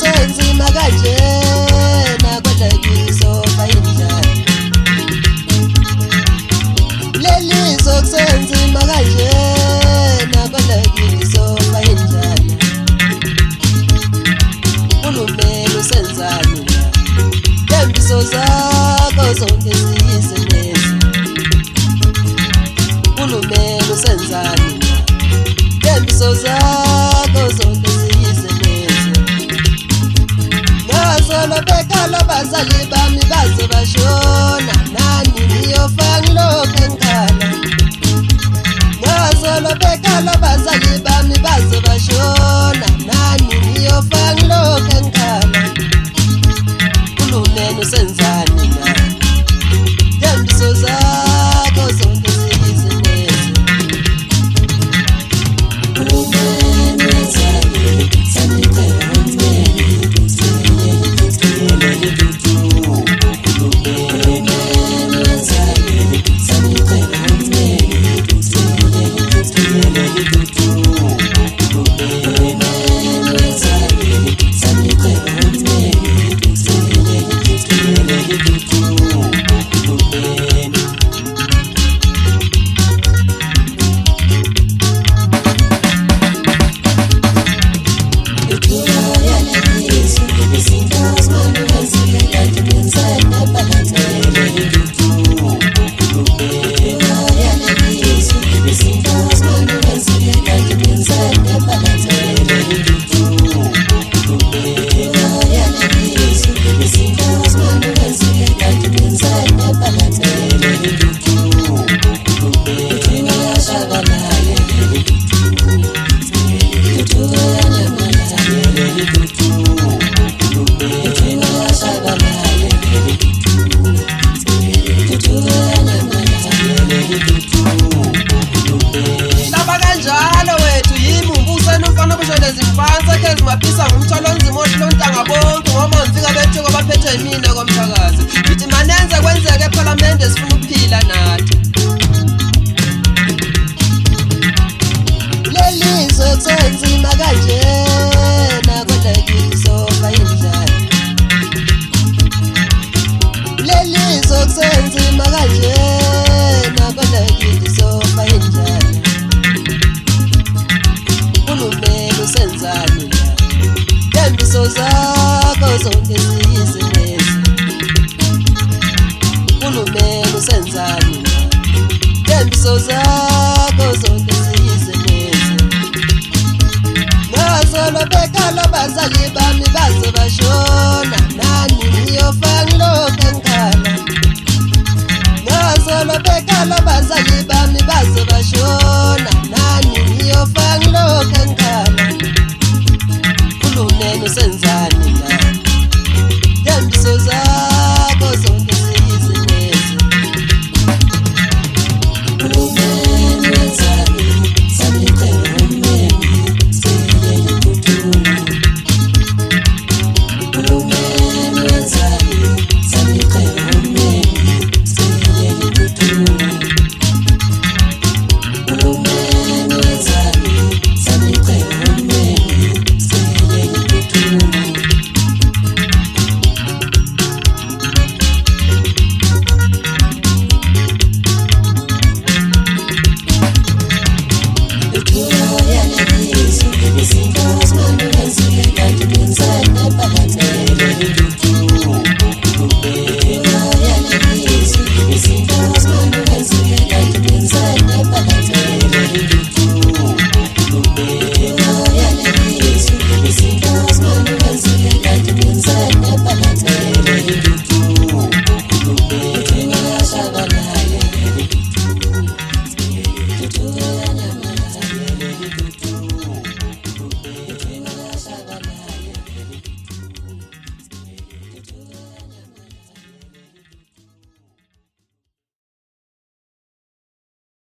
Senzima kanje nakwedakiso bayindlala leli senzima kanje nakwedakiso bayindlala ulumele usenzani lembiso zakho zonke ziyisenezi ulumele usenzani lembiso zakho zonke bekala bazali bami baze bashona nani niyofa ngilokhu ngikhala ngazolo bekala bazali bami baze bashona nani niyofa ngilokhu ngikhala ulumene usenzani na lembiso zakho zonke ziyizinezi ulumene usenzani sanikela ngimapisa ngumthwalo onzima ohlonta bonke ngoba ngifika bethu kwabaphethe mina komthakazi ngithi manenze kwenzeke eParliament sifuna ukuphila nathi leli senzima kanje nakwedakiso bayindlala leli senzima kanje nakwedakiso bayindlala ulumele usenzani lembiso zakho zonke ziyizinezi ulumele usenzani lembiso zakho zonke ziyizinezi ngazolo bekala bazali bami baze bashona nani niyofa ngilokhu ngikhala ngazolo bekala bazali bami baze bashona nani niyofa ngilokhu ngikhala ulumele usenzani na lembiso zakho zonke ziyizinezi ulumele usenzani sanicela umyeni siyele kuthula ulumele usenzani sanicela umyeni siyele kuthula ulumele usenzani sanicela umyeni siyele kuthula Tutu